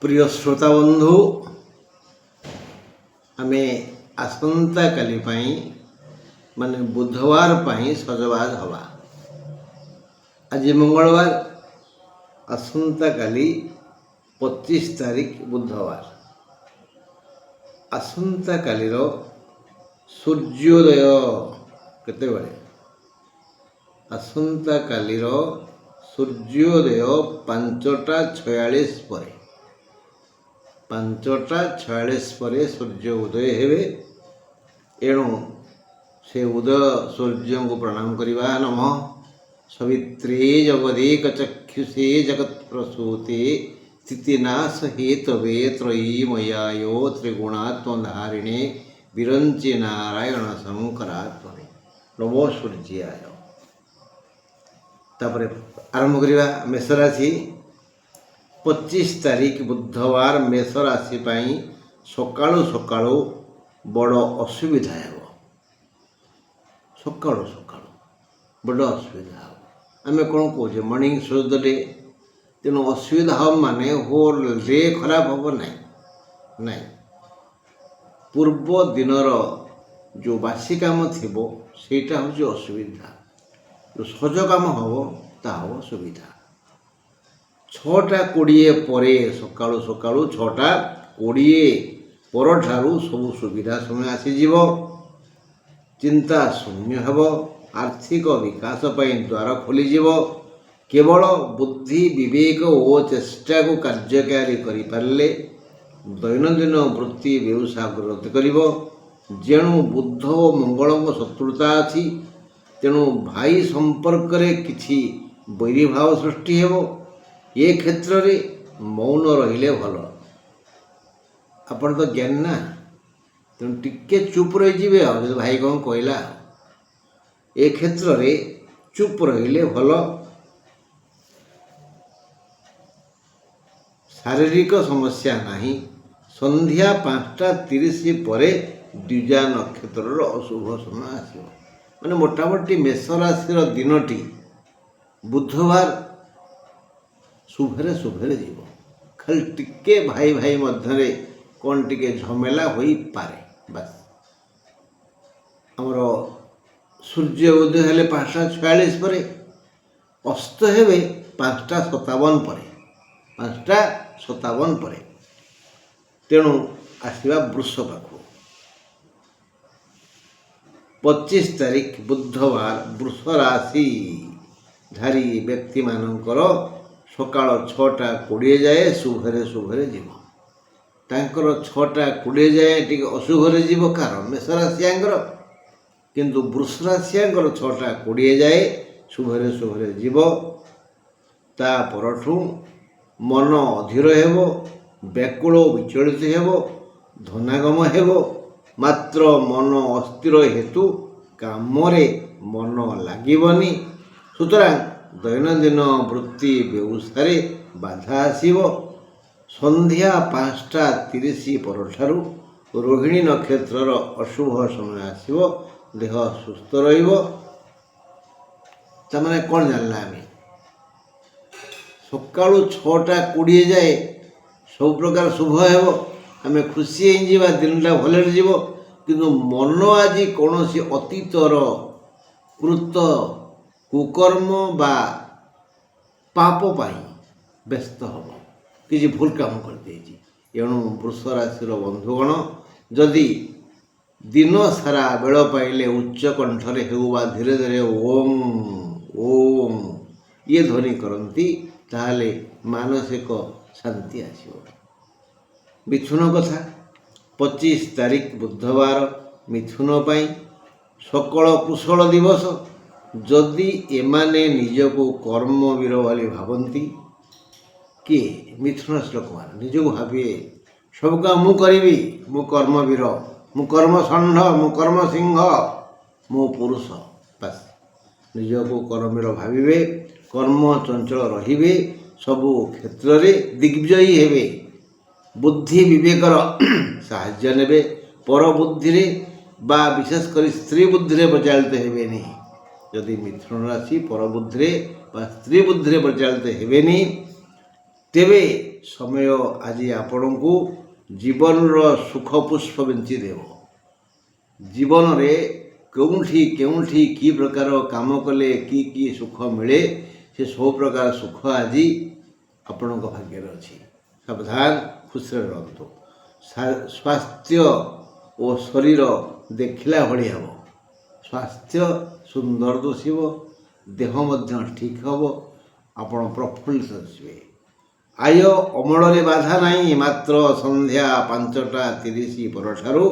प्रिय श्रोता बंधु आमे आसंता काली माने बुधवार सजबाज हवा। आज मंगलवार, आसंता काली 25 तारीख बुधवार। आसंता कालीर सूर्योदय केते बेले? आसंता कालीर सूर्योदय 5:46 पर। 5:46 पर सूर्य उदय हेबे। एणु से उदय सूर्य को प्रणाम करवा। नमः सवित्रे जगदेक चक्षुषे जगत प्रसूते स्थितिनाश हेतवे त्रयीमयायो त्रिगुणात्मधारिणे विरंचि नारायण शंकरात्मने नमो सूर्याय। तापर आरंभ करवा। मेष राशि 25 तारीख बुधवार मेष राशि सकाळु सकाळु बड़ असुविधा है। सकाळु सकाळु बड़ असुविधा हम आम कौन कहे मॉर्निंग सूर्य डे। तेणु असुविधा हम माने होल डे खराब हम ना। पूर्व दिनर जो बासी काम थी सेटा हूँ असुविधा। जो सज काम हम ता हम सुविधा। 6:20 पर सकाळु सकाळु 6:20 पर ठारू सब सुविधा समय आसीजिव। चिंता शून्य हेब। आर्थिक विकास पई द्वार खोलीजिव। केवल बुद्धि विवेक और चेष्टा को कार्यकारी करि पारले दैनंदिन वृत्ति व्यवसाय ग्रोथ करिव। जेणु बुध और मंगल शत्रुता अच्छी तेणु भाई संपर्क रे किछि वैरीभाव सृष्टि हेबो। ये क्षेत्र रे मौन रहिले भल। आपण तो ज्ञान ना, तेणु टिके चुप रही जिवे। जो भाई कौन कहला ए क्षेत्र रे चुप रहिले भल। शारीरिक समस्या नहीं। संध्या 5:30 पर द्विजा नक्षत्र अशुभ समय आसो। माने मोटामोटी मेष राशि दिनटी बुधवार शुभरे शुभरे जीव। खाली टिके भाई भाई मध्य कौन टिके झमेला हो पारे। बस आमर सूर्य उदय हेले 5:46 पर, अस्त हेबे 5:57 पर। 5:57 पर तेणु आसवा वृष पाख। 25 तारीख बुधवार वृष राशि धारी व्यक्ति मानकर सकाळ 6:20 जाए शुभरे शुभरे जीव। तांकर 6:20 जाए टिके अशुभरे जीव कार मेष राशियांकर, किंतु वृष राशियांकर 6:20 जाए शुभरे शुभरे जीव। ता परठू मन अधीर हेब। व्याकुल विचलित हेब। धनागम हेब। मात्र मन अस्थिर हेतु कामरे मन लागिबनी। सुतरां दैनंदिन वृत्ति व्यवसाय बाधा आसीबो। संध्या 5:30 परठारु रोहिणी नक्षत्रर अशुभ समय आसीबो। देह सुस्थ रहिबो। तमाने कौन जानला आमे सकाळु 6:20 जाए सब प्रकार शुभ हेबो। आमे खुशी हो जिबा। दिनटा भलरे जीवो। किंतु मन आज कौन सी अतीतर कृत कुकर्म बा पाप पाई व्यस्त हम किसी भूल काम कर देछि। एणु वृष राशि बंधुगण जदि दिन सारा बेल पाइले उच्च कंठरे हेउबा धीरे धीरे ओम ओम ये ध्वनि करती ताहले मानसिक शांति आसिबो। मिथुन कथा 25 तारीख बुधवार मिथुन पाई सकल कुशल दिवस। जदि एमाने निजको कर्मवीर वाली भावती किए मिथुन राशि लोक निजको भावे सब काम मु करी। मु कर्मवीर, मु कर्मषण्ढ, मु कर्मसिंह, मु पुरुष। बस निजको कर्मवीर भाविबे। कर्म चंचल रहिबे। सबु क्षेत्र रे दिग्विजयी हेबे। बुद्धि विवेकर साहाय्य नेबे। पर बुद्धि रे बा विशेषकर स्त्री बुद्धि रे प्रचालित हेबेनी। यदि मिथुन राशि पर बुद्धि रे बा स्त्री बुद्धि रे प्रचालित हेबेनी तेबे ସମୟ ଆଜି ଆପଣଙ୍କୁ ଜୀବନର ସୁଖ ପୁଷ୍ପ ବିଞ୍ଚି ଦେବ। ଜୀବନରେ କେଉଁଠି କେଉଁଠି କି ପ୍ରକାର କାମ କଲେ କି ସୁଖ ମିଳେ, ସେ ସବୁ ପ୍ରକାର ସୁଖ ଆଜି ଆପଣଙ୍କ ଭାଗ୍ୟରେ ଅଛି। ସାବଧାନ, ଖୁସିରେ ରୁହନ୍ତୁ। ସ୍ୱାସ୍ଥ୍ୟ ଓ ଶରୀର ଦେଖିଲା ଭଳି ହେବ। ସ୍ୱାସ୍ଥ୍ୟ ସୁନ୍ଦର ଦିଶିବ, ଦେହ ମଧ୍ୟ ଠିକ୍ ହେବ, ଆପଣ ପ୍ରଫୁଲ୍ଲିତ ଦିଶିବେ। ଆୟ ଅମଳରେ ବାଧା ନାହିଁ, ମାତ୍ର ସନ୍ଧ୍ୟା 5ଟା 30 ପରଠାରୁ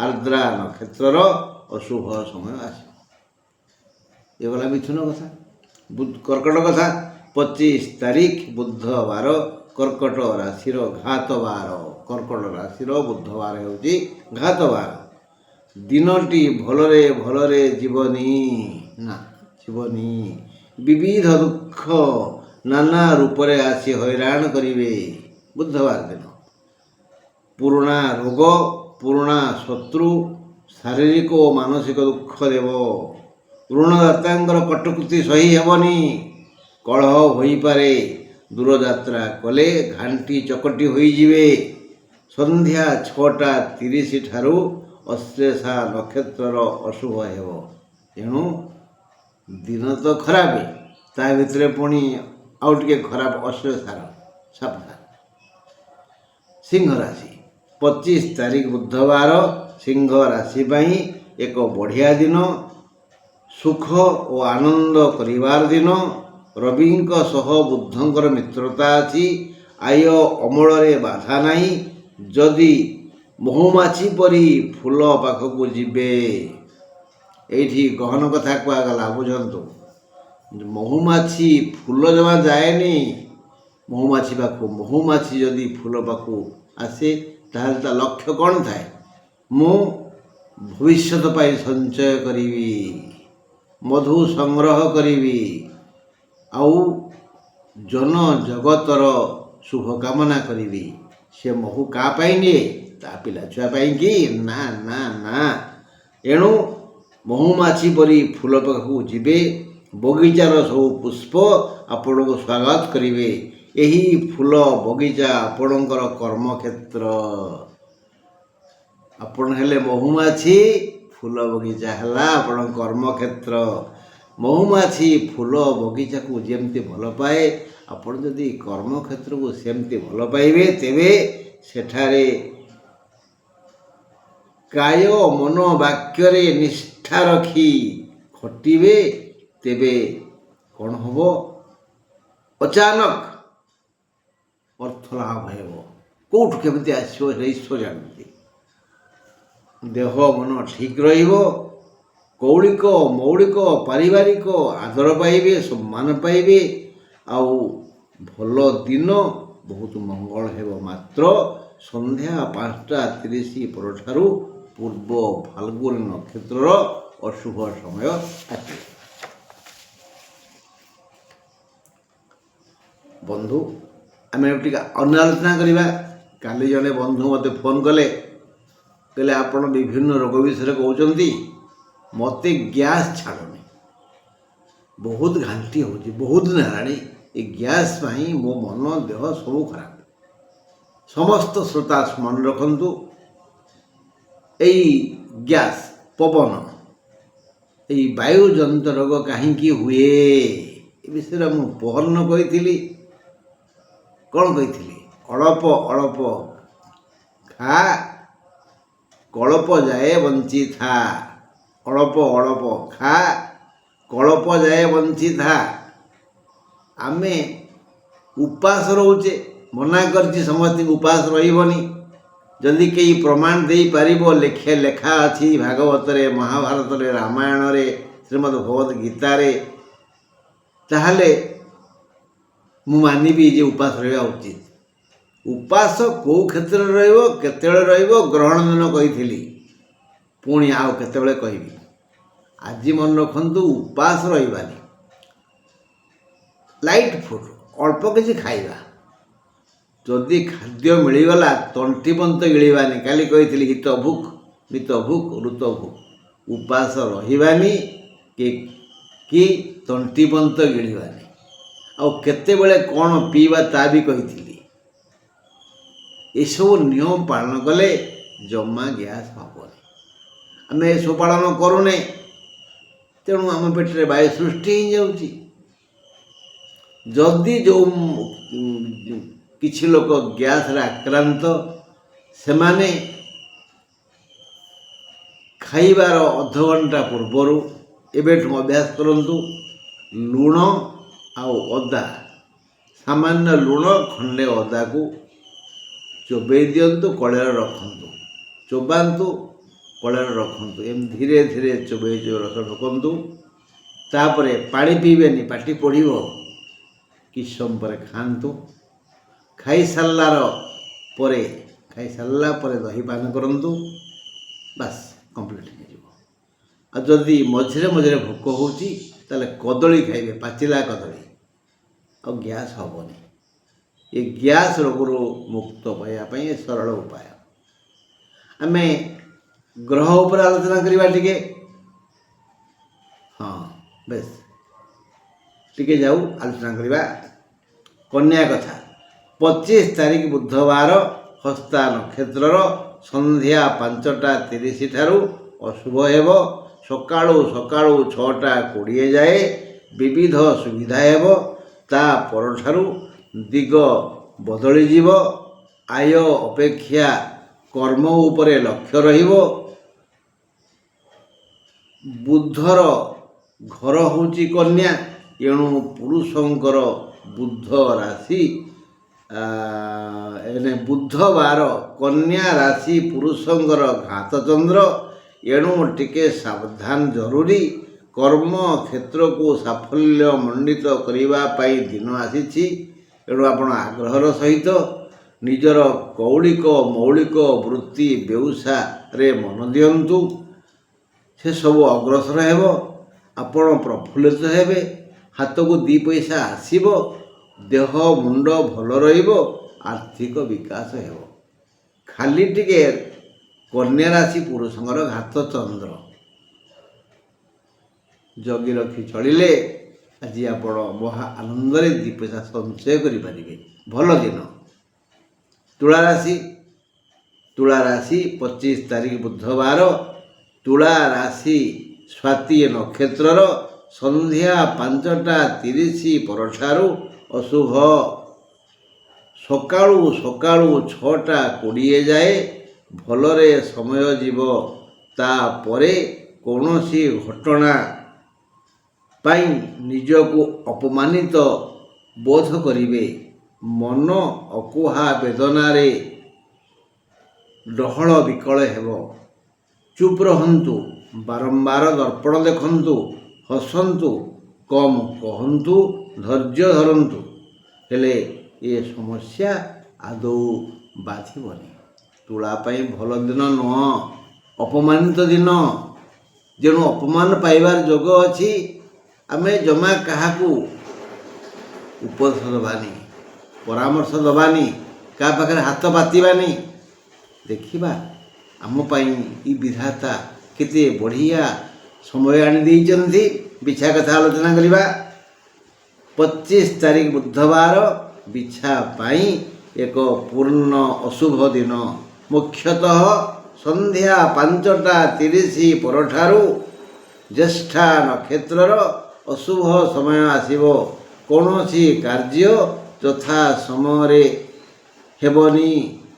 ଆର୍ଦ୍ରା ନକ୍ଷତ୍ରର ଅଶୁଭ ସମୟ ଆସିବ। ଏ ଗଲା ମିଥୁନ କଥା। କର୍କଟ କଥା, 25 ତାରିଖ ବୁଧବାର, କର୍କଟ ରାଶିର ଘାତ ବାର। କର୍କଟ ରାଶିର ବୁଧବାର ହେଉଛି ଘାତ ବାର। ଦିନଟି ଭଲରେ ଭଲରେ ଯିବନି। ବିବିଧ ଦୁଃଖ ନାନା ରୂପରେ ଆସି ହଇରାଣ କରିବେ। ବୁଧବାର ଦିନ ପୁରୁଣା ରୋଗ, ପୁରୁଣା ଶତ୍ରୁ ଶାରୀରିକ ଓ ମାନସିକ ଦୁଃଖ ଦେବ। ଋଣଦାତାଙ୍କର କଟୁକ୍ତି ସହି ହେବନି। କଳହ ହୋଇପାରେ। ଦୂରଯାତ୍ରା କଲେ ଘାଣ୍ଟି ଚକଟି ହୋଇଯିବେ। ସନ୍ଧ୍ୟା 6ଟା 30 ଠାରୁ ଅଶ୍ଳେଷା ନକ୍ଷତ୍ରର ଅଶୁଭ ହେବ। ତେଣୁ ଦିନ ତ ଖରାପ, ତା ଭିତରେ ପୁଣି ଆଉ ଟିକେ ଖରାପ ଅଶ୍ଳେଷାର। ସାବଧାନ। ସିଂହ ରାଶି, 25 ତାରିଖ ବୁଧବାର, ସିଂହ ରାଶି ପାଇଁ ଏକ ବଢ଼ିଆ ଦିନ। ସୁଖ ଓ ଆନନ୍ଦ କରିବାର ଦିନ। ରବିଙ୍କ ସହ ବୁଧଙ୍କର ମିତ୍ରତା ଅଛି। ଆୟ ଅମଳରେ ବାଧା ନାହିଁ। ଯଦି ମହୁମାଛି ପରି ଫୁଲ ପାଖକୁ ଯିବେ, ଏଇଠି ଗହନ କଥା କୁହାଗଲା, ବୁଝନ୍ତୁ। ମହୁମାଛି ଫୁଲ ଜମା ଯାଏନି ମହୁମାଛି ପାଖକୁ। ମହୁମାଛି ଯଦି ଫୁଲ ପାଖକୁ ଆସେ, ତାହେଲେ ତା ଲକ୍ଷ୍ୟ କ'ଣ ଥାଏ? ମୁଁ ଭବିଷ୍ୟତ ପାଇଁ ସଞ୍ଚୟ କରିବି, ମଧୁ ସଂଗ୍ରହ କରିବି, ଆଉ ଜନଜଗତର ଶୁଭକାମନା କରିବି। ସେ ମହୁ କାହା ପାଇଁ ନିଏ? ତା ପିଲାଛୁଆ ପାଇଁ କି? ନା ନା ନା। ଏଣୁ ମହୁମାଛି ପରି ଫୁଲ ପାଖକୁ ଯିବେ। ବଗିଚାର ସବୁ ପୁଷ୍ପ ଆପଣଙ୍କୁ ସ୍ୱାଗତ କରିବେ। ଏହି ଫୁଲ ବଗିଚା ଆପଣଙ୍କର କର୍ମକ୍ଷେତ୍ର। ଆପଣ ହେଲେ ମହୁମାଛି, ଫୁଲ ବଗିଚା ହେଲା ଆପଣଙ୍କ କର୍ମକ୍ଷେତ୍ର। ମହୁମାଛି ଫୁଲ ବଗିଚାକୁ ଯେମିତି ଭଲ ପାଏ, ଆପଣ ଯଦି କର୍ମକ୍ଷେତ୍ରକୁ ସେମିତି ଭଲ ପାଇବେ, ତେବେ ସେଠାରେ କାୟ ମନ ବାକ୍ୟରେ ନିଷ୍ଠା ରଖି ଖଟିବେ। ତେବେ କ'ଣ ହେବ? ଅଚାନକ ଅର୍ଥ ଲାଭ ହେବ। କେଉଁଠୁ କେମିତି ଆସିବ ସେ ଈଶ୍ୱର ଜାଣନ୍ତି। ଦେହ ମନ ଠିକ୍ ରହିବ। କୌଳିକ ମୌଳିକ ପାରିବାରିକ ଆଦର ପାଇବେ, ସମ୍ମାନ ପାଇବେ। ଆଉ ଭଲ ଦିନ, ବହୁତ ମଙ୍ଗଳ ହେବ। ମାତ୍ର ସନ୍ଧ୍ୟା 5ଟା 30 ପରଠାରୁ ପୂର୍ବ ଫାଲ୍ଗୁନ ନକ୍ଷତ୍ରର ଅଶୁଭ ସମୟ ଆସିବ। ବନ୍ଧୁ, ଆମେ ଟିକେ ଅନ୍ୟାଲୋଚନା କରିବା। କାଲି ଜଣେ ବନ୍ଧୁ ମୋତେ ଫୋନ୍ କଲେ, କହିଲେ ଆପଣ ବିଭିନ୍ନ ରୋଗ ବିଷୟରେ କହୁଛନ୍ତି, ମୋତେ ଗ୍ୟାସ୍ ଛାଡ଼ୁନି, ବହୁତ ଘାଣ୍ଟି ହେଉଛି, ବହୁତ ଦିନ ହେଲାଣି। ଏ ଗ୍ୟାସ୍ ପାଇଁ ମୋ ମନ ଦେହ ସବୁ ଖରାପ। ସମସ୍ତ ଶ୍ରୋତା ମନେ ରଖନ୍ତୁ, ଏଇ ଗ୍ୟାସ୍, ପବନ, ଏଇ ବାୟୁଜନିତ ରୋଗ କାହିଁକି ହୁଏ, ଏ ବିଷୟରେ ମୁଁ ପହରଦିନ କହିଥିଲି। କ'ଣ କହିଥିଲି? ଅଳପ ଅଳପ ଖା, କଳପ ଯାଏ ବଞ୍ଚିଥା। ଅଳପ ଅଳପ ଖା, କଳପ ଯାଏ ବଞ୍ଚିଥା। ଆମେ ଉପାସ ରହୁଛେ। ମନା କରିଛି ସମସ୍ତଙ୍କୁ ଉପାସ ରହିବନି। ଯଦି କେହି ପ୍ରମାଣ ଦେଇପାରିବ, ଲେଖା ଅଛି ଭାଗବତରେ, ମହାଭାରତରେ, ରାମାୟଣରେ, ଶ୍ରୀମଦ୍ ଭଗବତ ଗୀତାରେ, ତାହେଲେ ମୁଁ ମାନିବି ଯେ ଉପାସ ରହିବା ଉଚିତ। ଉପାସ କେଉଁ କ୍ଷେତ୍ରରେ ରହିବ, କେତେବେଳେ ରହିବ, ଗ୍ରହଣ ଦିନ କହିଥିଲି, ପୁଣି ଆଉ କେତେବେଳେ କହିବି। ଆଜି ମନେ ରଖନ୍ତୁ, ଉପାସ ରହିବାନି। ଲାଇଟ୍ ଫୁଡ୍, ଅଳ୍ପ କିଛି ଖାଇବା। ଯଦି ଖାଦ୍ୟ ମିଳିଗଲା, ତଣ୍ଟି ପନ୍ତ ଗିଳିବାନି। କାଲି କହିଥିଲି ହିତ ଭୁକ୍ ମିତ ଭୁକ୍ ଋତ ଭୁକ୍। ଉପାସ ରହିବାନି କି ତଣ୍ଟି ପନ୍ତ ଗିଳିବାନି। ଆଉ କେତେବେଳେ କ'ଣ ପିଇବା ତା ବି କହିଥିଲି। ଏସବୁ ନିୟମ ପାଳନ କଲେ ଜମା ଗ୍ୟାସ୍ ହେବନି। ଆମେ ଏସବୁ ପାଳନ କରୁନେ, ତେଣୁ ଆମ ପେଟରେ ବାୟୁ ସୃଷ୍ଟି ହେଇଯାଉଛି। ଯଦି କିଛି ଲୋକ ଗ୍ୟାସ୍ରେ ଆକ୍ରାନ୍ତ, ସେମାନେ ଖାଇବାର ଅଧଘଣ୍ଟା ପୂର୍ବରୁ ଏବେଠୁ ଅଭ୍ୟାସ କରନ୍ତୁ, ଲୁଣ ଆଉ ଅଦା, ସାମାନ୍ୟ ଲୁଣ ଖଣ୍ଡେ ଅଦାକୁ ଚୋବେଇ ଦିଅନ୍ତୁ, କଳରେ ରଖନ୍ତୁ, ଚୋବାନ୍ତୁ, କଳରେ ରଖନ୍ତୁ, ଏମିତି ଧୀରେ ଧୀରେ ଚୋବେଇ ରସ ଢୋକନ୍ତୁ। ତାପରେ ପାଣି ପିଇବେନି, ପାଟି ପୋଡ଼ିବ। କିଛି ସମୟ ପରେ ଖାଆନ୍ତୁ। ଖାଇସାରିଲା ପରେ ଦହି ପାନ କରନ୍ତୁ। ବାସ୍ କମ୍ପ୍ଲିଟ୍ ହେଇଯିବ। ଆଉ ଯଦି ମଝିରେ ମଝିରେ ଭୋକ ହେଉଛି ତାହେଲେ କଦଳୀ ଖାଇବେ, ପାଚିଲା କଦଳୀ, ଆଉ ଗ୍ୟାସ୍ ହେବନି। ଏ ଗ୍ୟାସ୍ ରୋଗରୁ ମୁକ୍ତ ପାଇବା ପାଇଁ ଏ ସରଳ ଉପାୟ। ଆମେ ଗ୍ରହ ଉପରେ ଆଲୋଚନା କରିବା ଟିକେ। ହଁ, ବେଶ ଟିକେ ଯାଉ ଆଲୋଚନା କରିବା କନ୍ୟା କଥା। 25 ତାରିଖ ବୁଧବାର, ହସ୍ତା ନକ୍ଷତ୍ରର ସନ୍ଧ୍ୟା 5ଟା 30 ଠାରୁ ଅଶୁଭ ହେବ। ସକାଳୁ 6ଟା 20 ଯାଏ ବିବିଧ ସୁବିଧା ହେବ। ତା ପରଠାରୁ ଦିଗ ବଦଳିଯିବ। ଆୟ ଅପେକ୍ଷା କର୍ମ ଉପରେ ଲକ୍ଷ୍ୟ ରହିବ। ବୁଧର ଘର ହେଉଛି କନ୍ୟା, ଏଣୁ ପୁରୁଷଙ୍କର ବୁଧ ରାଶି ବୁଧବାର କନ୍ୟା ରାଶି ପୁରୁଷଙ୍କର ଘାତ ଚନ୍ଦ୍ର, ଏଣୁ ଟିକେ ସାବଧାନ ଜରୁରୀ। କର୍ମ କ୍ଷେତ୍ରକୁ ସାଫଲ୍ୟ ମଣ୍ଡିତ କରିବା ପାଇଁ ଦିନ ଆସିଛି, ଏଣୁ ଆପଣ ଆଗ୍ରହର ସହିତ ନିଜର ମୌଳିକ ବୃତ୍ତି ବ୍ୟବସାୟରେ ମନ ଦିଅନ୍ତୁ। ସେସବୁ ଅଗ୍ରସର ହେବ। ଆପଣ ପ୍ରଫୁଲ୍ଲିତ ହେବେ, ହାତକୁ 2 ପଇସା ଆସିବ, ଦେହ ମୁଣ୍ଡ ଭଲ ରହିବ, ଆର୍ଥିକ ବିକାଶ ହେବ। ଖାଲି ଟିକେ କନ୍ୟା ରାଶି ପୁରୁଷଙ୍କର ଘାତ ଚନ୍ଦ୍ର ଜଗି ରଖି ଚଳିଲେ ଆଜି ଆପଣ ମହା ଆନନ୍ଦରେ 2 ପଇସା ସଞ୍ଚୟ କରିପାରିବେ। ଭଲ ଦିନ। ତୁଳା ରାଶି 25 ତାରିଖ ବୁଧବାର, ତୁଳା ରାଶି ସ୍ୱାତି ନକ୍ଷତ୍ରର ସନ୍ଧ୍ୟା 5ଟା 30 ପରଠାରୁ ଅଶୁଭ। ସକାଳୁ 6ଟା 20 ଯାଏ ଭଲରେ ସମୟ ଯିବ। ତାପରେ କୌଣସି ଘଟଣା ପାଇଁ ନିଜକୁ ଅପମାନିତ ବୋଧ କରିବେ। ମନ ଅକୁହା ବେଦନାରେ ଡହଳ ବିକଳ ହେବ। ଚୁପ୍ ରହନ୍ତୁ, ବାରମ୍ବାର ଦର୍ପଣ ଦେଖନ୍ତୁ, ହସନ୍ତୁ, କମ୍ କହନ୍ତୁ, ଧୈର୍ଯ୍ୟ ଧରନ୍ତୁ, ହେଲେ ଏ ସମସ୍ୟା ଆଦୌ ବାଧିବନି। ତୁଳା ପାଇଁ ଭଲ ଦିନ ନୁହଁ, ଅପମାନିତ ଦିନ। ଯେଣୁ ଅପମାନ ପାଇବାର ଯୋଗ ଅଛି। ଆମେ ଜମା କାହାକୁ ଉପଦେଶ ଦେବାନି, ପରାମର୍ଶ ଦେବାନି, କାହା ପାଖରେ ହାତ ପାତିବାନି। ଦେଖିବା ଆମ ପାଇଁ ଏ ବିଧାତା କେତେ ବଢ଼ିଆ ସମୟ ଆଣି ଦେଇଛନ୍ତି। ବିଛା କଥା ଆଲୋଚନା କରିବା। 25 ତାରିଖ ବୁଧବାର ବିଛା ପାଇଁ ଏକ ପୂର୍ଣ୍ଣ ଅଶୁଭ ଦିନ। ମୁଖ୍ୟତଃ ସନ୍ଧ୍ୟା 5ଟା 30 ପରଠାରୁ ଜ୍ୟେଷ୍ଠା ନକ୍ଷତ୍ରର ଅଶୁଭ ସମୟ ଆସିବ। କୌଣସି କାର୍ଯ୍ୟ ଯଥା ସମୟରେ ହେବନି।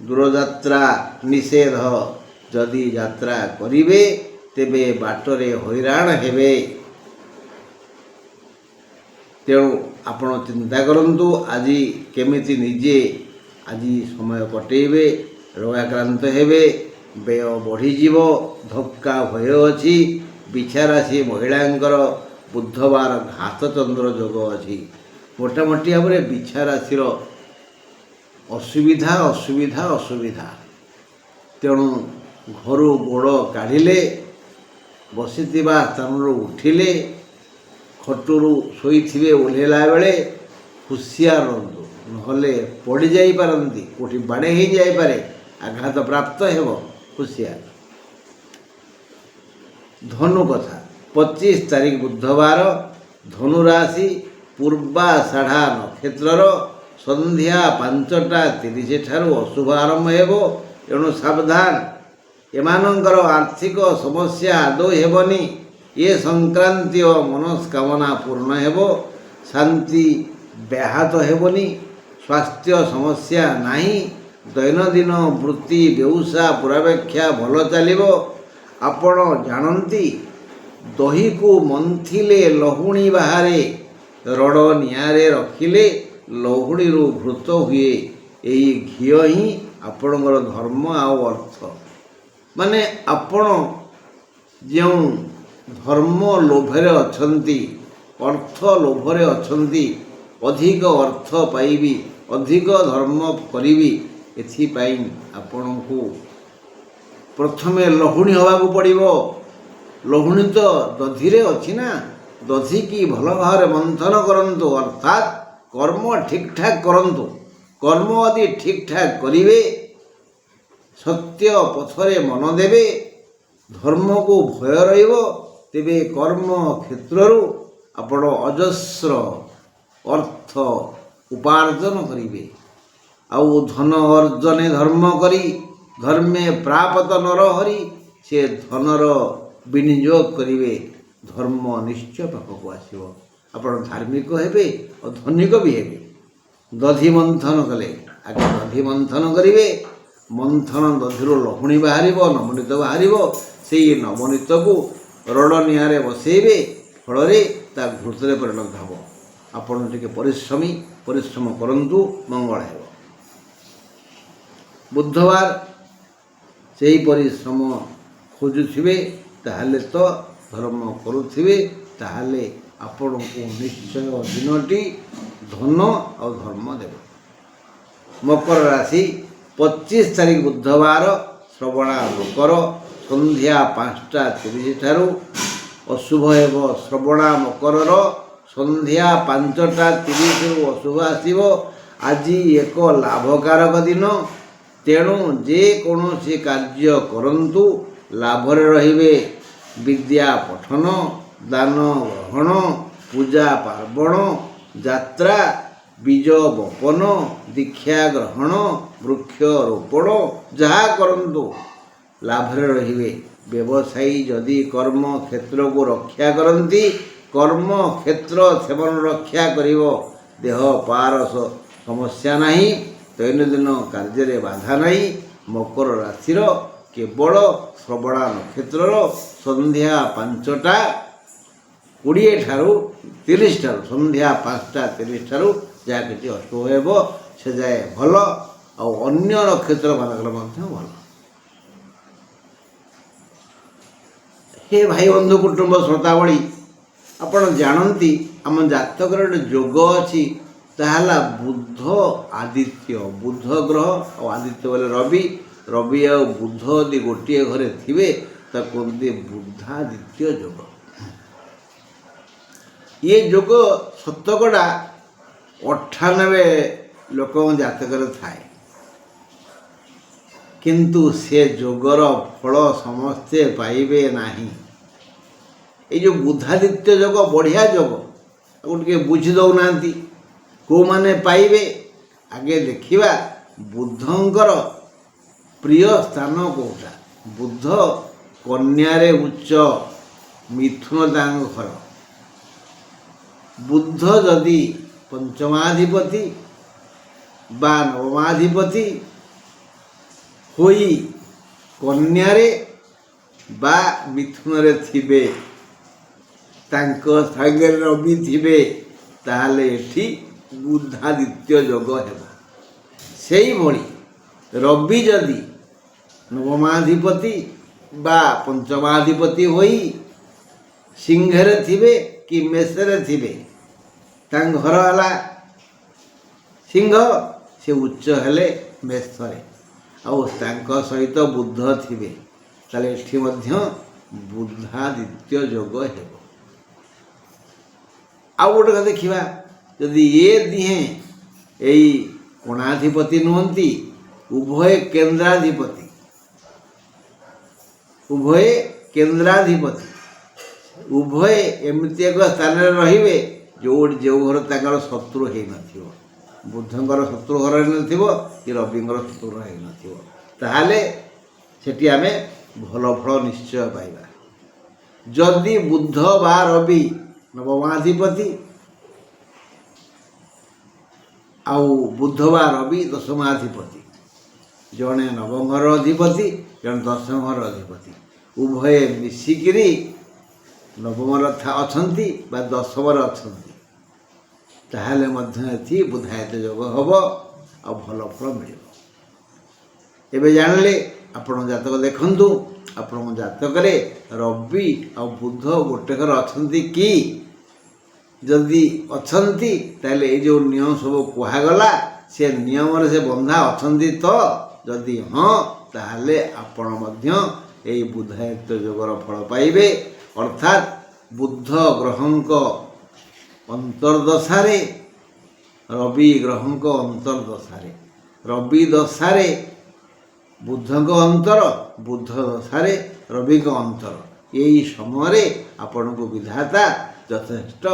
ଦୂରଯାତ୍ରା ନିଷେଧ। ଯଦି ଯାତ୍ରା କରିବେ ତେବେ ବାଟରେ ହଇରାଣ ହେବେ। ତେଣୁ ଆପଣ ଚିନ୍ତା କରନ୍ତୁ ଆଜି କେମିତି ନିଜେ ସମୟ କଟେଇବେ। ରୋଗାକ୍ରାନ୍ତ ହେବେ, ବ୍ୟୟ ବଢ଼ିଯିବ, ଧକ୍କା ଭୟ ଅଛି। ବିଛା ରାଶି ମହିଳାଙ୍କର ବୁଧବାର ଘାତ ଚନ୍ଦ୍ର ଯୋଗ ଅଛି। ମୋଟାମୋଟି ଭାବରେ ବିଛା ରାଶିର ଅସୁବିଧା। ତେଣୁ ଘରୁ ଗୋଡ଼ କାଢ଼ିଲେ, ବସିଥିବା ସ୍ଥାନରୁ ଉଠିଲେ, ଖଟରୁ ଶୋଇଥିବେ ଓହ୍ଲାଇଲା ବେଳେ ହୁସିଆର ରୁହନ୍ତୁ, ନହେଲେ ପଡ଼ିଯାଇପାରନ୍ତି, କେଉଁଠି ବାଡ଼େଇ ହେଇଯାଇପାରେ, ଆଘାତ ପ୍ରାପ୍ତ ହେବ। ହୁସିଆର। ଧନୁ କଥା 25 ତାରିଖ ବୁଧବାର, ଧନୁ ରାଶି ପୂର୍ବାଷାଢ଼ା ନକ୍ଷତ୍ରର ସନ୍ଧ୍ୟା 5ଟା 30 ଠାରୁ ଅଶୁଭ ଆରମ୍ଭ ହେବ। ଏଣୁ ସାବଧାନ। ଏମାନଙ୍କର ଆର୍ଥିକ ସମସ୍ୟା ଆଦୌ ହେବନି। ଏ ସଂକ୍ରାନ୍ତୀୟ ମନସ୍କାମନା ପୂର୍ଣ୍ଣ ହେବ। ଶାନ୍ତି ବ୍ୟାହତ ହେବନି। ସ୍ୱାସ୍ଥ୍ୟ ସମସ୍ୟା ନାହିଁ। ଦୈନନ୍ଦିନ ବୃତ୍ତି ବ୍ୟବସାୟ ପୂର୍ବାପେକ୍ଷା ଭଲ ଚାଲିବ। ଆପଣ ଜାଣନ୍ତି, ଦହିକୁ ମନ୍ଥିଲେ ଲହୁଣୀ ବାହାରେ, ରଡ଼ ନିଆଁରେ ରଖିଲେ ଲହୁଣୀରୁ ଘୃତ ହୁଏ। ଏହି ଘିଅ ହିଁ ଆପଣଙ୍କର ଧର୍ମ ଆଉ ଅର୍ଥ। ମାନେ ଆପଣ ଯେଉଁ ଧର୍ମ ଲୋଭରେ ଅଛନ୍ତି, ଅର୍ଥ ଲୋଭରେ ଅଛନ୍ତି, ଅଧିକ ଅର୍ଥ ପାଇବି, ଅଧିକ ଧର୍ମ କରିବି, ଏଥିପାଇଁ ଆପଣଙ୍କୁ ପ୍ରଥମେ ଲହୁଣୀ ହେବାକୁ ପଡ଼ିବ। ଲହୁଣୀ ତ ଦଧିରେ ଅଛି ନା। ଦଧିକି ଭଲ ଭାବରେ ମନ୍ଥନ କରନ୍ତୁ, ଅର୍ଥାତ୍ କର୍ମ ଠିକ୍ଠାକ୍ କରନ୍ତୁ। କର୍ମ ଯଦି ଠିକ୍ଠାକ୍ କରିବେ, ସତ୍ୟ ପଥରେ ମନ ଦେବେ, ଧର୍ମକୁ ଭୟ ରହିବ, ତେବେ କର୍ମ କ୍ଷେତ୍ରରୁ ଆପଣ ଅଜସ୍ର ଅର୍ଥ ଉପାର୍ଜନ କରିବେ। ଆଉ ଧନ ଅର୍ଜନେ ଧର୍ମ କରି, ଧର୍ମେ ପ୍ରାପତ ନରହରି, ସେ ଧନର ବିନିଯୋଗ କରିବେ, ଧର୍ମ ନିଶ୍ଚୟ ପାଖକୁ ଆସିବ। ଆପଣ ଧାର୍ମିକ ହେବେ ଓ ଧନିକ ବି ହେବେ। ଦଧି ମନ୍ଥନ କଲେ, ଆଗେ ଦଧି ମନ୍ଥନ କରିବେ। ମନ୍ଥନ ଦଧିରୁ ଲହୁଣୀ ବାହାରିବ, ନବନୀତ ବାହାରିବ। ସେଇ ନବନୀତକୁ ରଡ଼ ନିଆଁରେ ବସେଇବେ, ଫଳରେ ତା ଘୃତରେ ପରିଣତ ହେବ। ଆପଣ ଟିକେ ପରିଶ୍ରମ କରନ୍ତୁ, ମଙ୍ଗଳ ହେବ। ବୁଧବାର ସେହି ପରିଶ୍ରମ ଖୋଜୁଥିବେ, ତାହେଲେ ତ ଧର୍ମ କରୁଥିବେ, ତାହେଲେ ଆପଣଙ୍କୁ ନିଶ୍ଚୟ ଦିନଟି ଧନ ଆଉ ଧର୍ମ ଦେବ। ମକର ରାଶି 25 ତାରିଖ ବୁଧବାର, ଶ୍ରବଣା ମକର, ସନ୍ଧ୍ୟା 5ଟା 30 ଠାରୁ ଅଶୁଭ ହେବ। ଶ୍ରବଣା ମକରର ସନ୍ଧ୍ୟା 5ଟା 30ରୁ ଅଶୁଭ ଆସିବ। ଆଜି ଏକ ଲାଭକାରକ ଦିନ। ତେଣୁ ଯେକୌଣସି କାର୍ଯ୍ୟ କରନ୍ତୁ, ଲାଭରେ ରହିବେ। ବିଦ୍ୟା ପଠନ, ଦାନ ଗ୍ରହଣ, ପୂଜା ପାର୍ବଣ, ଯାତ୍ରା, ବୀଜ ବପନ, ଦୀକ୍ଷା ଗ୍ରହଣ, ବୃକ୍ଷରୋପଣ, ଯାହା କରନ୍ତୁ ଲାଭରେ ରହିବେ। ବ୍ୟବସାୟୀ ଯଦି କର୍ମ କ୍ଷେତ୍ରକୁ ରକ୍ଷା କରନ୍ତି, କର୍ମକ୍ଷେତ୍ର ସେବନ ରକ୍ଷା କରିବ। ଦେହ ପାର ସମସ୍ୟା ନାହିଁ। ଦୈନନ୍ଦିନ କାର୍ଯ୍ୟରେ ବାଧା ନାହିଁ। ମକର ରାଶିର କେବଳ ଶ୍ରବଣା ନକ୍ଷତ୍ରର ସନ୍ଧ୍ୟା 5ଟା 20 ଠାରୁ ସନ୍ଧ୍ୟା 5ଟା 30 ଠାରୁ ଯାହା କିଛି ଅଶୁଭ ହେବ, ସେ ଯାଏ ଭଲ। ଆଉ ଅନ୍ୟ ନକ୍ଷତ୍ରମାନଙ୍କର ମଧ୍ୟ ଭଲ। ହେ ଭାଇ ବନ୍ଧୁ କୁଟୁମ୍ବ ଶ୍ରୋତାବଳୀ, ଆପଣ ଜାଣନ୍ତି ଆମ ଜାତକରେ ଗୋଟେ ଯୋଗ ଅଛି। ତାହା ହେଲା ବୁଧ ଆଦିତ୍ୟ। ବୁଧ ଗ୍ରହ ଆଉ ଆଦିତ୍ୟ ବୋଲେ ରବି। ରବି ଆଉ ବୁଧ ଯଦି ଗୋଟିଏ ଘରେ ଥିବେ, ତାକୁ କୁହନ୍ତି ବୁଧାଦିତ୍ୟ ଯୋଗ। ଇଏ ଯୋଗ ଶତକଡ଼ା 98 ଲୋକଙ୍କ ଜାତକରେ ଥାଏ। କିନ୍ତୁ ସେ ଯୋଗର ଫଳ ସମସ୍ତେ ପାଇବେ ନାହିଁ। ଏଇ ଯେଉଁ ବୁଧାଦିତ୍ୟ ଯୋଗ ବଢ଼ିଆ ଯୋଗ, ତାକୁ ଟିକେ ବୁଝି ଦେଉନାହାନ୍ତି। କେଉଁମାନେ ପାଇବେ? ଆଗେ ଦେଖିବା ବୁଧଙ୍କର ପ୍ରିୟ ସ୍ଥାନ କେଉଁଟା। ବୁଧ କନ୍ୟାରେ ଉଚ୍ଚ, ମିଥୁନ ତାଙ୍କ ଘର। ବୁଧ ଯଦି ପଞ୍ଚମାଧିପତି ବା ନବମାଧିପତି ହୋଇ କନ୍ୟାରେ ବା ମିଥୁନରେ ଥିବେ, ତାଙ୍କ ସାଙ୍ଗରେ ରବି ଥିବେ, ତାହେଲେ ଏଠି ବୁଧାଦିତ୍ୟ ଯୋଗ ହେବ। ସେଇଭଳି ରବି ଯଦି ନବମାଧିପତି ବା ପଞ୍ଚମାଧିପତି ହୋଇ ସିଂହରେ ଥିବେ କି ମେଷରେ ଥିବେ, ତାଙ୍କ ଘର ହେଲା ସିଂହ, ସେ ଉଚ୍ଚ ହେଲେ ମେଷରେ, ଆଉ ତାଙ୍କ ସହିତ ବୁଧ ଥିବେ, ତାହେଲେ ଏଠି ମଧ୍ୟ ବୁଧାଦିତ୍ୟ ଯୋଗ ହେବ। ଆଉ ଗୋଟେ କଥା ଦେଖିବା, ଯଦି ଏ ଦିହେଁ ଏଇ କୋଣାଧିପତି ନୁହନ୍ତି, ଉଭୟ କେନ୍ଦ୍ରାଧିପତି, ଉଭୟ ଏମିତି ଏକ ସ୍ଥାନରେ ରହିବେ ଯେଉଁ ଘର ତାଙ୍କର ଶତ୍ରୁ ହେଇନଥିବ। ବୁଦ୍ଧଙ୍କର ଶତ୍ରୁ ଘର ହେଇନଥିବ କି ରବିଙ୍କର ଶତ୍ରୁ ଘର ହେଇନଥିବ, ତାହେଲେ ସେଠି ଆମେ ଭଲ ଫଳ ନିଶ୍ଚୟ ପାଇବା। ଯଦି ବୁଦ୍ଧ ବା ରବି ନବମାଧିପତି ଆଉ ବୁଦ୍ଧ ବା ରବି ଦଶମାଧିପତି, ଜଣେ ନବମ ଘର ଅଧିପତି ଜଣେ ଦଶମ ଘର ଅଧିପତି, ଉଭୟ ମିଶିକିରି ନବମରେ ଅଛନ୍ତି ବା ଦଶମରେ ଅଛନ୍ତି, ତାହେଲେ ମଧ୍ୟ ଏଠି ବୁଧାୟତ ଯୋଗ ହେବ ଆଉ ଭଲ ଫଳ ମିଳିବ। ଏବେ ଜାଣିଲେ ଆପଣ ଜାତକ ଦେଖନ୍ତୁ, ଆପଣଙ୍କ ଜାତକରେ ରବି ଆଉ ବୁଧ ଗୋଟେ ଘର ଅଛନ୍ତି କି? ଯଦି ଅଛନ୍ତି ତାହେଲେ ଏଇ ଯେଉଁ ନିୟମ ସବୁ କୁହାଗଲା ସେ ନିୟମରେ ସେ ବନ୍ଧା ଅଛନ୍ତି ତ? ଯଦି ହଁ, ତାହେଲେ ଆପଣ ମଧ୍ୟ ଏଇ ବୁଧାୟତ ଯୋଗର ଫଳ ପାଇବେ। ଅର୍ଥାତ୍ ବୁଧ ଗ୍ରହଙ୍କ ଅନ୍ତର୍ଦଶାରେ, ରବି ଗ୍ରହଙ୍କ ଅନ୍ତର୍ଦଶାରେ, ରବି ଦଶାରେ ବୁଧଙ୍କ ଅନ୍ତର, ବୁଧ ଦଶାରେ ରବିଙ୍କ ଅନ୍ତର, ଏହି ସମୟରେ ଆପଣଙ୍କୁ ବିଧାତା ଯଥେଷ୍ଟ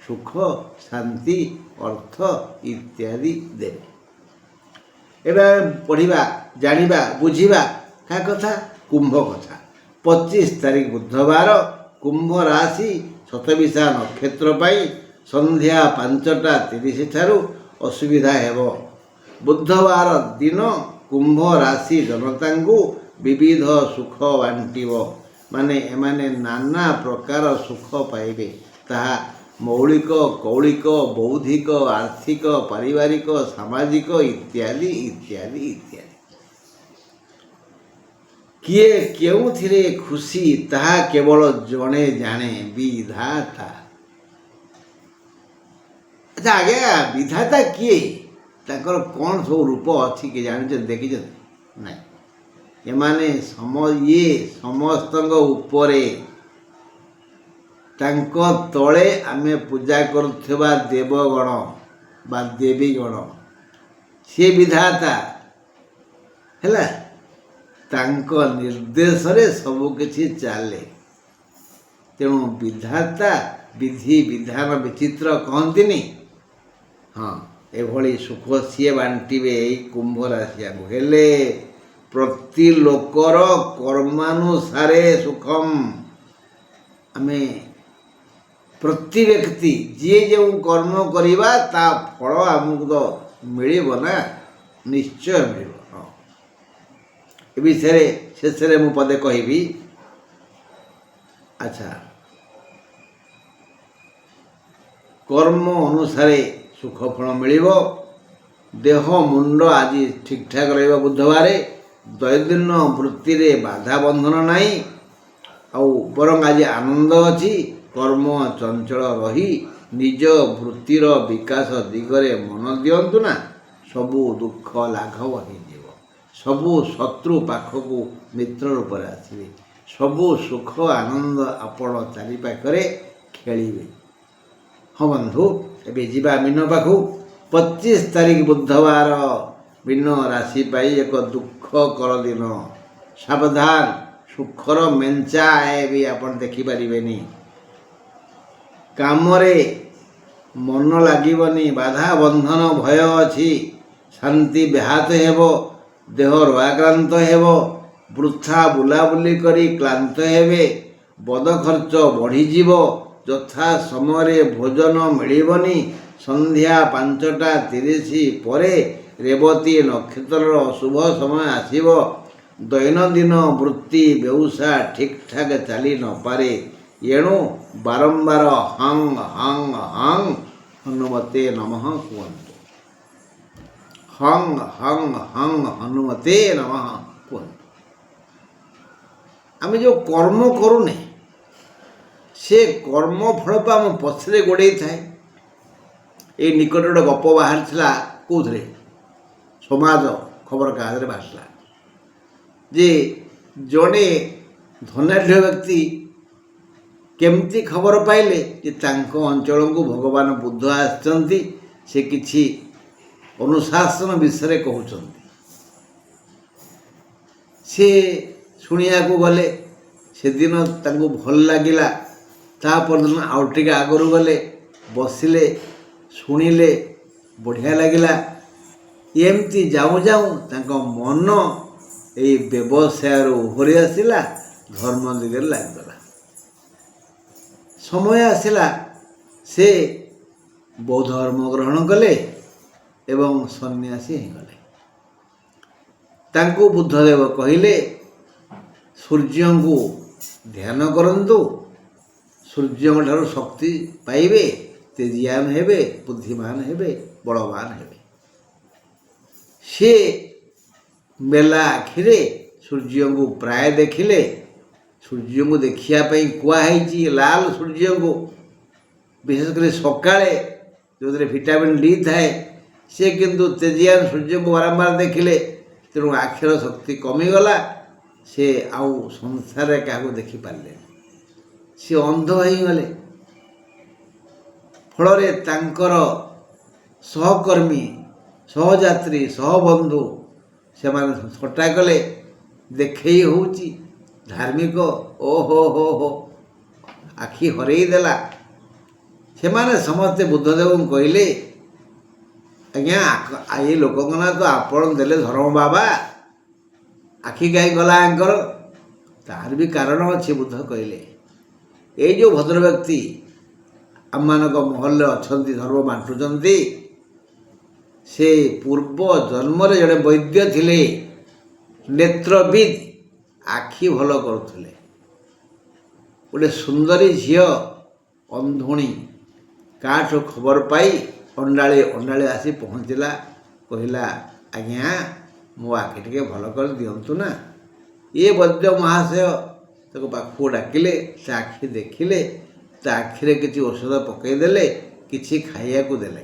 ସୁଖ, ଶାନ୍ତି, ଅର୍ଥ ଇତ୍ୟାଦି ଦେବେ। ଏବେ ପଢ଼ିବା, ଜାଣିବା, ବୁଝିବା କାହା କଥା? କୁମ୍ଭ କଥା। 25 ତାରିଖ ବୁଧବାର, କୁମ୍ଭ ରାଶି ଶତବିଶା ନକ୍ଷତ୍ର ପାଇଁ ସନ୍ଧ୍ୟା 5:30 ଠାରୁ ଅସୁବିଧା ହେବ। ବୁଧବାର ଦିନ କୁମ୍ଭ ରାଶି ଜନତାଙ୍କୁ ବିବିଧ ସୁଖ ବାଣ୍ଟିବ, ମାନେ ଏମାନେ ନାନା ପ୍ରକାର ସୁଖ ପାଇବେ। ତାହା ମୌଳିକ, କୌଳିକ, ବୌଦ୍ଧିକ, ଆର୍ଥିକ, ପାରିବାରିକ, ସାମାଜିକ ଇତ୍ୟାଦି ଇତ୍ୟାଦି ଇତ୍ୟାଦି। କିଏ କେଉଁଥିରେ ଖୁସି ତାହା କେବଳ ଜଣେ ଜାଣେ, ବିଧାତା। ଆଚ୍ଛା ଆଜ୍ଞା, ବିଧାତା କିଏ? ତାଙ୍କର କ'ଣ ସବୁ ରୂପ ଅଛି କି ଜାଣିଛନ୍ତି, ଦେଖିଛନ୍ତି? ନାହିଁ। ଏମାନେ ସମସ୍ତଙ୍କ ଉପରେ, ତାଙ୍କ ତଳେ ଆମେ ପୂଜା କରୁଥିବା ଦେବଗଣ ବା ଦେବୀଗଣ, ସିଏ ବିଧାତା ହେଲା। ତାଙ୍କ ନିର୍ଦ୍ଦେଶରେ ସବୁ କିଛି ଚାଲେ। ତେଣୁ ବିଧାତା ବିଧି ବିଧାନ ବିଚିତ୍ର କହନ୍ତିନି? ହଁ, ଏଭଳି ସୁଖ ସିଏ ବାଣ୍ଟିବେ ଏଇ କୁମ୍ଭ ରାଶିଆକୁ। ହେଲେ ପ୍ରତି ଲୋକର କର୍ମାନୁସାରେ ସୁଖମ୍। ଆମେ ପ୍ରତି ବ୍ୟକ୍ତି ଯିଏ ଯେଉଁ କର୍ମ କରିବା ତା ଫଳ ଆମକୁ ତ ମିଳିବ ନା, ନିଶ୍ଚୟ ମିଳିବ। ହଁ, ଏ ବିଷୟରେ ଶେଷରେ ମୁଁ ପଦେ କହିବି। ଆଚ୍ଛା, କର୍ମ ଅନୁସାରେ ସୁଖ ଫଳ ମିଳିବ। ଦେହ ମୁଣ୍ଡ ଆଜି ଠିକ୍ଠାକ୍ ରହିବ ବୁଧବାରେ। ଦୈନନ୍ଦିନ ବୃତ୍ତିରେ ବାଧା ବନ୍ଧନ ନାହିଁ, ଆଉ ବରଂ ଆଜି ଆନନ୍ଦ ଅଛି। କର୍ମ ଚଞ୍ଚଳ ରହି ନିଜ ବୃତ୍ତିର ବିକାଶ ଦିଗରେ ମନ ଦିଅନ୍ତୁ ନା, ସବୁ ଦୁଃଖ ଲାଘବ ହୋଇଯିବ। ସବୁ ଶତ୍ରୁ ପାଖକୁ ମିତ୍ର ରୂପରେ ଆସିବେ। ସବୁ ସୁଖ ଆନନ୍ଦ ଆପଣ ଚାରିପାଖରେ ଖେଳିବେ। ହଁ ବନ୍ଧୁ, ଏବେ ଯିବା ମୀନ ପାଖକୁ। 25 ତାରିଖ ବୁଧବାର ମୀନ ରାଶି ପାଇଁ ଏକ ଦୁଃଖକର ଦିନ। ସାବଧାନ, ସୁଖର ମେଞ୍ଚାଏ ବି ଆପଣ ଦେଖିପାରିବେନି। କାମରେ ମନ ଲାଗିବନି, ବାଧା ବନ୍ଧନ ଭୟ ଅଛି। ଶାନ୍ତି ବ୍ୟାହତ ହେବ, ଦେହ ରୋଗାକ୍ରାନ୍ତ ହେବ, ବୃଥା ବୁଲାବୁଲି କରି କ୍ଳାନ୍ତ ହେବେ, ବଦ ଖର୍ଚ୍ଚ ବଢ଼ିଯିବ, ଯଥା ସମୟରେ ଭୋଜନ ମିଳିବନି। ସନ୍ଧ୍ୟା 5:30 ପରେ ରେବତୀ ନକ୍ଷତ୍ରର ଶୁଭ ସମୟ ଆସିବ। ଦୈନନ୍ଦିନ ବୃତ୍ତି ବ୍ୟବସାୟ ଠିକ୍ଠାକ୍ ଚାଲି ନପାରେ। ଏଣୁ ବାରମ୍ବାର ହଂ ହଂ ହଂ ହନୁମତେ ନମଃ କୁହନ୍ତୁ। ହଂ ହଂ ହଂ ହନୁମତେ ନମଃ କୁହନ୍ତୁ। ଆମେ ଯେଉଁ କର୍ମ କରୁନେ, ସେ କର୍ମ ଫଳକୁ ଆମ ପଛରେ ଗୋଡ଼େଇଥାଏ। ଏଇ ନିକଟରେ ଗୋଟେ ଗପ ବାହାରିଥିଲା, କେଉଁଥିରେ? ସମାଜ ଖବରକାଗଜରେ ବାହାରିଥିଲା ଯେ ଜଣେ ଧନାଢ଼୍ୟ ବ୍ୟକ୍ତି କେମିତି ଖବର ପାଇଲେ ଯେ ତାଙ୍କ ଅଞ୍ଚଳକୁ ଭଗବାନ ବୁଦ୍ଧ ଆସିଛନ୍ତି, ସେ କିଛି ଅନୁଶାସନ ବିଷୟରେ କହୁଛନ୍ତି। ସେ ଶୁଣିବାକୁ ଗଲେ। ସେଦିନ ତାଙ୍କୁ ଭଲ ଲାଗିଲା। ତା ପରଦିନ ଆଉ ଟିକେ ଆଗରୁ ଗଲେ, ବସିଲେ, ଶୁଣିଲେ, ବଢ଼ିଆ ଲାଗିଲା। ଏମିତି ଯାଉଁ ଯାଉଁ ତାଙ୍କ ମନ ଏଇ ବ୍ୟବସାୟରୁ ଓହରି ଆସିଲା, ଧର୍ମ ଦିଗରେ ଲାଗିଗଲା। ସମୟ ଆସିଲା, ସେ ବୌଦ୍ଧ ଧର୍ମ ଗ୍ରହଣ କଲେ ଏବଂ ସନ୍ନ୍ୟାସୀ ହେଇଗଲେ। ତାଙ୍କୁ ବୁଦ୍ଧଦେବ କହିଲେ, ସୂର୍ଯ୍ୟଙ୍କୁ ଧ୍ୟାନ କରନ୍ତୁ, ସୂର୍ଯ୍ୟଙ୍କ ଠାରୁ ଶକ୍ତି ପାଇବେ, ତେଜିୟାନ ହେବେ, ବୁଦ୍ଧିମାନ ହେବେ, ବଳବାନ ହେବେ। ସେ ମେଲା ଆଖିରେ ସୂର୍ଯ୍ୟଙ୍କୁ ପ୍ରାୟ ଦେଖିଲେ। ସୂର୍ଯ୍ୟଙ୍କୁ ଦେଖିବା ପାଇଁ କୁହାହେଇଛି ଲାଲ ସୂର୍ଯ୍ୟଙ୍କୁ, ବିଶେଷ କରି ସକାଳେ ଯେଉଁଥିରେ ଭିଟାମିନ୍ ଡି ଥାଏ। ସେ କିନ୍ତୁ ତେଜିୟାନ ସୂର୍ଯ୍ୟଙ୍କୁ ବାରମ୍ବାର ଦେଖିଲେ, ତେଣୁ ଆଖିର ଶକ୍ତି କମିଗଲା। ସେ ଆଉ ସଂସାରରେ କାହାକୁ ଦେଖିପାରିଲେନି, ସେ ଅନ୍ଧ ହେଇଗଲେ। ଫଳରେ ତାଙ୍କର ସହକର୍ମୀ, ସହଯାତ୍ରୀ, ସହବନ୍ଧୁ ସେମାନେ ଥଟ୍ଟା କଲେ, ଦେଖେଇ ହେଉଛି ଧାର୍ମିକ, ଓହୋ ହୋ ହୋ, ଆଖି ହରେଇ ଦେଲା। ସେମାନେ ସମସ୍ତେ ବୁଦ୍ଧଦେବଙ୍କୁ କହିଲେ, ଆଜ୍ଞା ଏଇ ଲୋକଙ୍କ ନାଁ ତ ଆପଣ ଦେଲେ ଧର୍ମ ବାବା, ଆଖି କାହିଁ ଗଲା ଆଙ୍କର? ତାହାର ବି କାରଣ ଅଛି। ବୁଦ୍ଧ କହିଲେ, ଏଇ ଯେଉଁ ଭଦ୍ର ବ୍ୟକ୍ତି ଆମମାନଙ୍କ ମହଲରେ ଅଛନ୍ତି, ଧର୍ମ ବାଣ୍ଟୁଛନ୍ତି, ସେ ପୂର୍ବ ଜନ୍ମରେ ଜଣେ ବୈଦ୍ୟ ଥିଲେ, ନେତ୍ରବିଦ୍, ଆଖି ଭଲ କରୁଥିଲେ। ଗୋଟେ ସୁନ୍ଦରୀ ଝିଅ ଅନ୍ଧୁଣୀ କାଠୁ ଖବର ପାଇ ଅଣ୍ଡାଳି ଅଣ୍ଡାଳି ଆସି ପହଞ୍ଚିଲା, କହିଲା, ଆଜ୍ଞା ମୋ ଆଖି ଟିକେ ଭଲ କରି ଦିଅନ୍ତୁ ନା। ଏ ବୈଦ୍ୟ ମହାଶୟ ତାକୁ ପାଖକୁ ଡାକିଲେ, ସେ ଆଖି ଦେଖିଲେ, ତା ଆଖିରେ କିଛି ଔଷଧ ପକାଇଦେଲେ, କିଛି ଖାଇବାକୁ ଦେଲେ।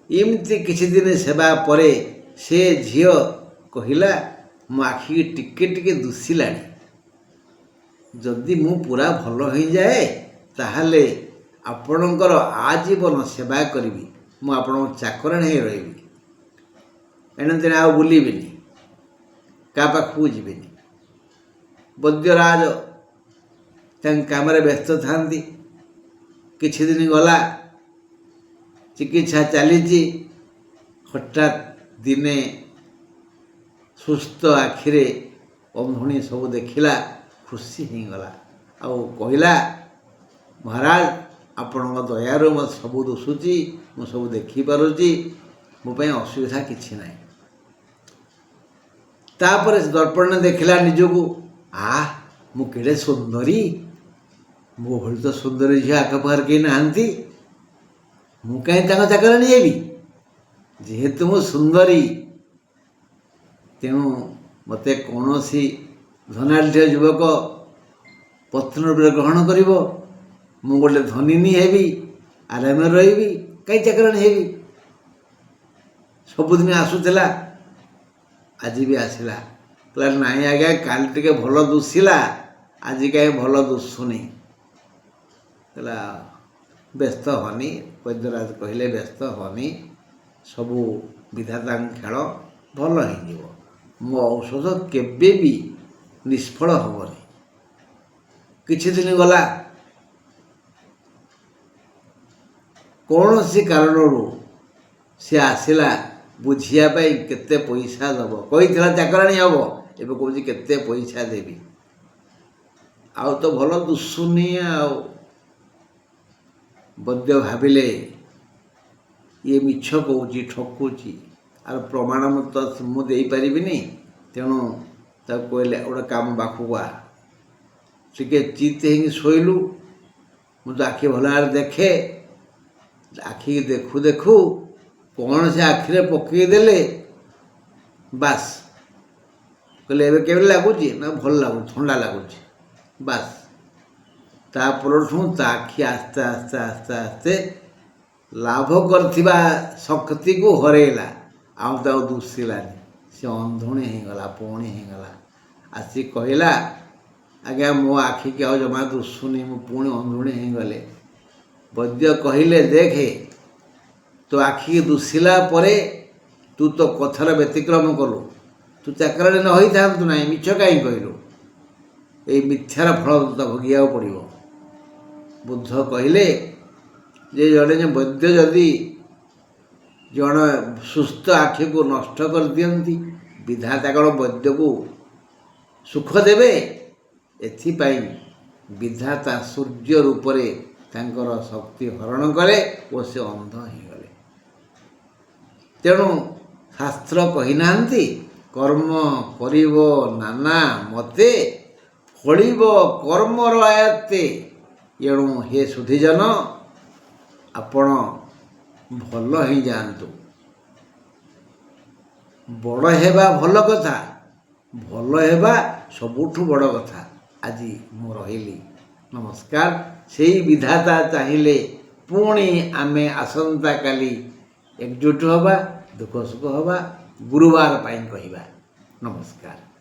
ଏମିତି କିଛି ଦିନ ସେବା ପରେ ସେ ଝିଅ କହିଲା, ମୋ ଆଖି ଟିକେ ଟିକେ ଦୁଶିଲାଣି, ଯଦି ମୁଁ ପୁରା ଭଲ ହୋଇଯାଏ ତାହେଲେ ଆପଣଙ୍କର ଆଜୀବନ ସେବା କରିବି, ମୁଁ ଆପଣଙ୍କ ଚାକରାଣୀ ହେଇ ରହିବି, ଏଣେତେଣେ ଆଉ ବୁଲିବିନି, କାହା ପାଖକୁ ଯିବିନି। ବୈଦ୍ୟରାଜ ତାଙ୍କ କାମରେ ବ୍ୟସ୍ତ ଥାନ୍ତି। କିଛି ଦିନ ଗଲା, ଚିକିତ୍ସା ଚାଲିଛି। ହଠାତ୍ ଦିନେ ସୁସ୍ଥ ଆଖିରେ ଅନ୍ଧୁଣୀ ସବୁ ଦେଖିଲା, ଖୁସି ହେଇଗଲା, ଆଉ କହିଲା, ମହାରାଜ ଆପଣଙ୍କ ଦୟାରୁ ମୋତେ ସବୁ ଦିଶୁଛି, ମୁଁ ସବୁ ଦେଖିପାରୁଛି, ମୋ ପାଇଁ ଅସୁବିଧା କିଛି ନାହିଁ। ତାପରେ ଦର୍ପଣରେ ଦେଖିଲା ନିଜକୁ, ମୁଁ କେଡ଼େ ସୁନ୍ଦରୀ, ମୋ ଭଳି ତ ସୁନ୍ଦରୀ ଝିଅ ଆଖପାଖରେ କେହି ନାହାନ୍ତି, ମୁଁ କାହିଁ ତାଙ୍କ ଚାକରାଣୀ ହେବି? ଯେହେତୁ ମୁଁ ସୁନ୍ଦରୀ, ତେଣୁ ମୋତେ କୌଣସି ଧନାଢ଼୍ୟ ଯୁବକ ପତ୍ନୀ ରୂପେ ଗ୍ରହଣ କରିବ, ମୁଁ ଗୋଟେ ଧନିନୀ ହେବି, ଆରାମରେ ରହିବି, କାହିଁ ଚାକରାଣୀ ହେବି? ସବୁଦିନ ଆସୁଥିଲା, ଆଜି ବି ଆସିଲା, କହିଲା, ନାଇଁ ଆଜ୍ଞା କାଲି ଟିକେ ଭଲ ଦୁଶିଲା, ଆଜି କାହିଁ ଭଲ ଦୁଶୁନି। କହିଲା, ବ୍ୟସ୍ତ ହନି। ବୈଦ୍ୟରାଜ କହିଲେ, ବ୍ୟସ୍ତ ହନି, ସବୁ ବିଧାତାଙ୍କ ଖେଳ, ଭଲ ହେଇଯିବ, ମୋ ଔଷଧ କେବେ ବି ନିଷ୍ଫଳ ହେବନି। କିଛି ଦିନ ଗଲା, କୌଣସି କାରଣରୁ ସେ ଆସିଲା ବୁଝିବା ପାଇଁ କେତେ ପଇସା ଦେବ। କହିଥିଲା ଚାକରାଣୀ ହେବ, ଏବେ କହୁଛି କେତେ ପଇସା ଦେବି, ଆଉ ତ ଭଲ ଦୁଶୁନି। ଆଉ ବୈଦ୍ୟ ଭାବିଲେ, ଇଏ ମିଛ କହୁଛି, ଠକୁଛି, ଆଉ ପ୍ରମାଣ ମୁଁ ଦେଇପାରିବିନି। ତେଣୁ ତାକୁ କହିଲେ, ଗୋଟେ କାମ ପାଖକୁ ଆ, ଟିକେ ଚିତ ହେଇକି ଶୋଇଲୁ, ମୁଁ ତ ଆଖି ଭଲ ଭାବରେ ଦେଖେ। ଆଖିକି ଦେଖୁ ଦେଖୁ କ'ଣ ସେ ଆଖିରେ ପକାଇଦେଲେ, ବାସ୍। କହିଲେ, ଏବେ କେମିତି ଲାଗୁଛି? ନା ଭଲ ଲାଗୁଛି, ଥଣ୍ଡା ଲାଗୁଛି, ବାସ୍। ତା ପରଠୁ ତା ଆଖି ଆସ୍ତେ ଆସ୍ତେ ଆସ୍ତେ ଆସ୍ତେ ଲାଭ କରିଥିବା ଶକ୍ତିକୁ ହରେଇଲା, ଆଉ ତାକୁ ଦୁଶିଲାନି। ସେ ଅନ୍ଧୁଣୀ ହେଇଗଲା, ପୌଣି ହେଇଗଲା। ଆସି କହିଲା, ଆଜ୍ଞା ମୋ ଆଖିକି ଆଉ ଜମା ଦୁଶୁନି, ମୁଁ ପୁଣି ଅନ୍ଧୁଣୀ ହେଇଗଲେ। ବୈଦ୍ୟ କହିଲେ, ଦେଖେ ତୋ ଆଖିକି ଦୁଶିଲା ପରେ ତୁ ତ କଥାର ବ୍ୟତିକ୍ରମ କଲୁ, ତୁ ଚାକରାଣୀ ନ ହୋଇଥାନ୍ତୁ ନାହିଁ, ମିଛ କାହିଁ କହିଲୁ? ଏଇ ମିଥ୍ୟାର ଫଳ ତୋତେ ଭୋଗିବାକୁ ପଡ଼ିବ। ବୁଦ୍ଧ କହିଲେ ଯେ ଜଣେ ବୈଦ୍ୟ ଯଦି ଜଣେ ସୁସ୍ଥ ଆଖିକୁ ନଷ୍ଟ କରିଦିଅନ୍ତି। ବିଧାତା କ'ଣ ବୈଦ୍ୟକୁ ସୁଖ ଦେବେ? ଏଥିପାଇଁ ବିଧାତା ସୂର୍ଯ୍ୟ ରୂପରେ ତାଙ୍କର ଶକ୍ତି ହରଣ କଲେ ଓ ସେ ଅନ୍ଧ ହେଇଗଲେ। ତେଣୁ ଶାସ୍ତ୍ର କହିନାହାନ୍ତି କର୍ମ କରିବ ନାନା ମତେ, ଫଳିବ କର୍ମର ଆୟତ୍ତେ। ଏଣୁ ହେ ସୁଧୀଜନ, ଆପଣ ଭଲ ହେଇଯାଆନ୍ତୁ। ବଡ଼ ହେବା ଭଲ କଥା, ଭଲ ହେବା ସବୁଠୁ ବଡ଼ କଥା। ଆଜି ମୁଁ ରହିଲି, ନମସ୍କାର। ସେଇ ବିଧାତା ଚାହିଁଲେ ପୁଣି ଆମେ ଆସନ୍ତାକାଲି ଏକଜୁଟ ହେବା, ଦୁଃଖ ସୁଖ ହେବା, ଗୁରୁବାର ପାଇଁ କହିବା। ନମସ୍କାର।